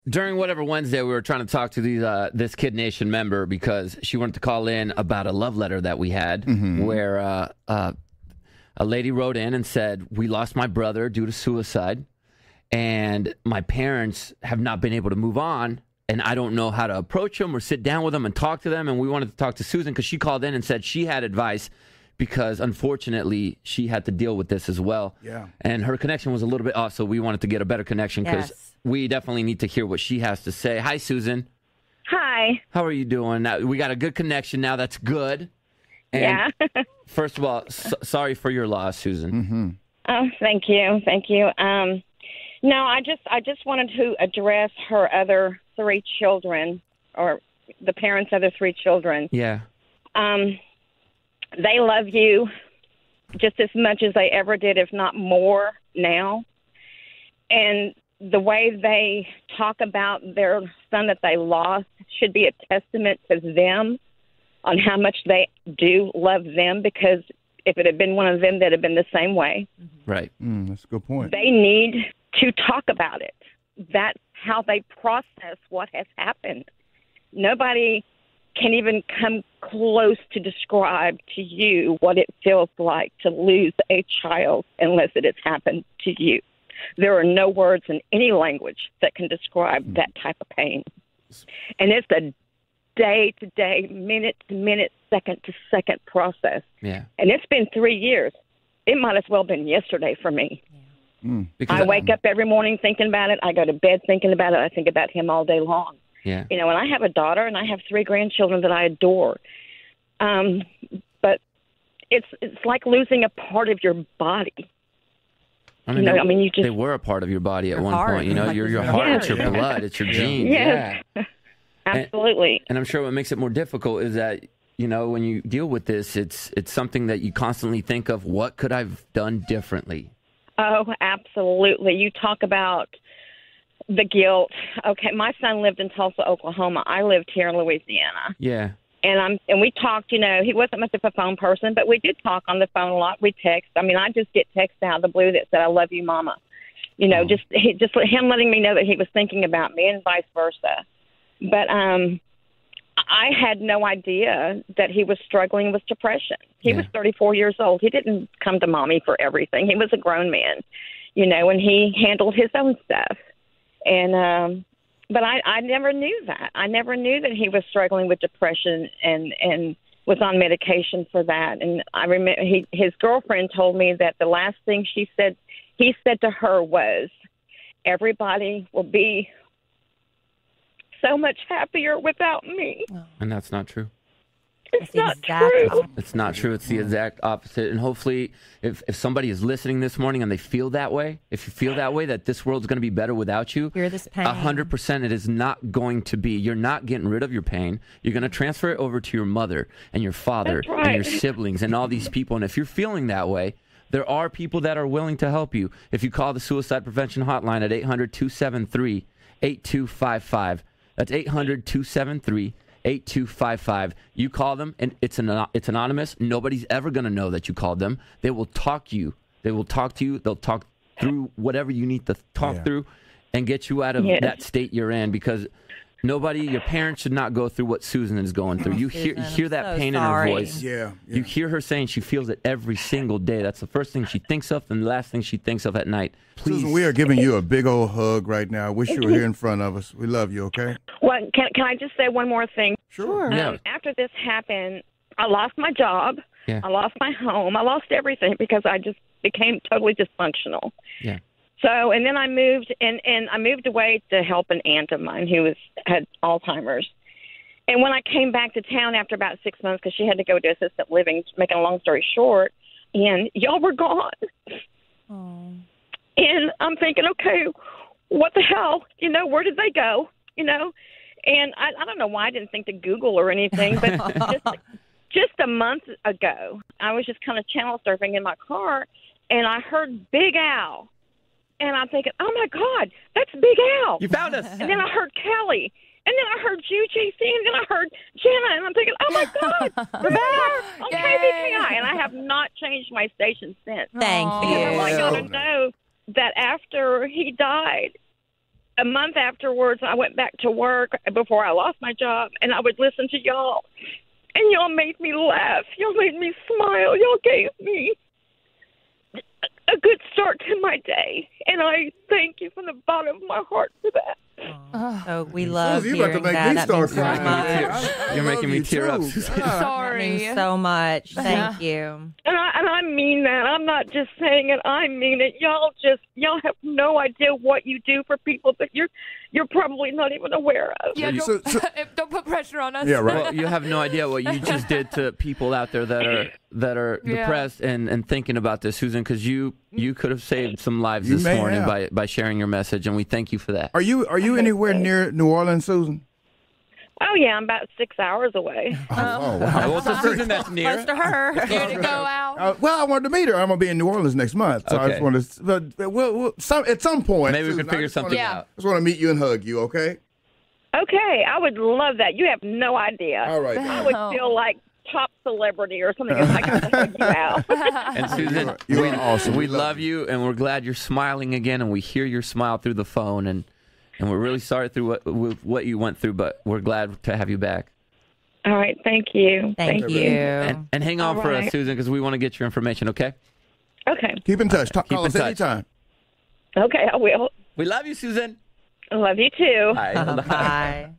During whatever Wednesday, we were trying to talk to this KiddNation member because she wanted to call in about a love letter that we had where a lady wrote in and said, we lost my brother due to suicide, and my parents have not been able to move on, and I don't know how to approach them or sit down with them and talk to them, and we wanted to talk to Susan because she called in and said she had advice because, unfortunately, she had to deal with this as well. Yeah. And her connection was a little bit off, so we wanted to get a better connection because we definitely need to hear what she has to say. Hi, Susan. Hi. How are you doing? Now, we got a good connection now. That's good. And first of all, sorry for your loss, Susan. Oh, thank you. Thank you. No, I just wanted to address her other 3 children, or the parents' other 3 children. Yeah. They love you just as much as they ever did, if not more now. And the way they talk about their son that they lost should be a testament to them on how much they do love them, because if it had been one of them, they'd have been the same way. Right. That's a good point. They need to talk about it. That's how they process what has happened. Nobody can even come close to describe to you what it feels like to lose a child unless it has happened to you. There are no words in any language that can describe that type of pain. And it's a day-to-day, minute-to-minute, second-to-second process. Yeah. And it's been 3 years. It might as well have been yesterday for me. I wake up every morning thinking about it. I go to bed thinking about it. I think about him all day long. Yeah. You know, and I have a daughter and I have 3 grandchildren that I adore. But it's like losing a part of your body. I mean, you just... They were a part of your body at one heart. point. You know, your heart, it's your blood, it's your genes. Yes. Yeah. Absolutely. And I'm sure what makes it more difficult is that, you know, when you deal with this, it's something that you constantly think of, what could I have done differently? Oh, absolutely. You talk about the guilt. Okay, my son lived in Tulsa, Oklahoma. I lived here in Louisiana. Yeah. And we talked, you know, he wasn't much of a phone person, but we did talk on the phone a lot. We text. I mean, I just get texts out of the blue that said, I love you, Mama. You know, just him letting me know that he was thinking about me and vice versa. But I had no idea that he was struggling with depression. He was 34 years old. He didn't come to Mommy for everything. He was a grown man, you know, and he handled his own stuff. And but I never knew that. I never knew that he was struggling with depression and was on medication for that. And I remember his girlfriend told me that the last thing he said to her was, everybody will be so much happier without me. And that's not true. It's not true. It's not true. It's the exact opposite. And hopefully, if somebody is listening this morning and they feel that way, if you feel that way, that this world's going to be better without you, hear this pain. 100% it is not going to be. You're not getting rid of your pain. You're going to transfer it over to your mother and your father and your siblings and all these people. And if you're feeling that way, there are people that are willing to help you. If you call the Suicide Prevention Hotline at 800-273-8255, that's 800-273-8255. You call them, and it's anonymous. Nobody's ever going to know that you called them. They will talk to you. They'll talk through whatever you need to talk through and get you out of that state you're in, because your parents should not go through what Susan is going through. You hear that pain in her voice. Yeah. You hear her saying she feels it every single day. That's the first thing she thinks of and the last thing she thinks of at night. Please. Susan, we are giving you a big old hug right now. I wish you were here in front of us. We love you, okay? Well, can I just say one more thing? Sure. After this happened, I lost my job. Yeah. I lost my home. I lost everything because I just became totally dysfunctional. Yeah. So, and then I moved, and I moved away to help an aunt of mine who had Alzheimer's. And when I came back to town after about 6 months, because she had to go to assisted living, making a long story short, and y'all were gone. Oh. And I'm thinking, okay, what the hell? You know, where did they go? You know? And I don't know why I didn't think to Google or anything, but just a month ago, I was just kind of channel surfing in my car, and I heard Big Al. And I'm thinking, oh, my God, that's Big Al. You found us. And then I heard Kellie. And then I heard UJC. And then I heard Jenna. And I'm thinking, oh, my God, we're back on KBKI. And I have not changed my station since. Thank you. Because I want y'all to know that after he died, a month afterwards, I went back to work before I lost my job, and I would listen to y'all, and y'all made me laugh. Y'all made me smile. Y'all gave me a good start to my day, and I thank you from the bottom of my heart for that. So we love you about to hearing make that. me That start means so crying. much. You're making me tear up, Susan. That Sorry. means so much. Thank you. And I mean that. I'm not just saying it. I mean it. Y'all have no idea what you do for people that you're probably not even aware of. Yeah, don't put pressure on us. Yeah, right. Well, you have no idea what you just did to people out there that are depressed and thinking about this, Susan, because you could have saved some lives You this may morning have. by sharing your message, and we thank you for that. Are you anywhere near New Orleans, Susan? Oh yeah, I'm about 6 hours away. Oh, wow. Well, to Susan, that's near. Close to her. Here to go out. Well, I wanted to meet her. I'm gonna be in New Orleans next month, so I Okay. just want to. But at some point, Maybe we Susan, could figure I just wanna- something Yeah. out. Just want to meet you and hug you, okay? Okay, I would love that. You have no idea. All right. I would feel like top celebrity or something if I got to hug you out. And Susan, You are awesome. we love you, and we're glad you're smiling again, and we hear your smile through the phone, and we're really sorry through what you went through, but we're glad to have you back. All right, thank you. Thank you. And hang on All for us, right. Susan, because we want to get your information, okay? Okay. Keep in touch. Keep Call in us touch. anytime. Okay, I will. We love you, Susan. I love you too. Bye. Bye.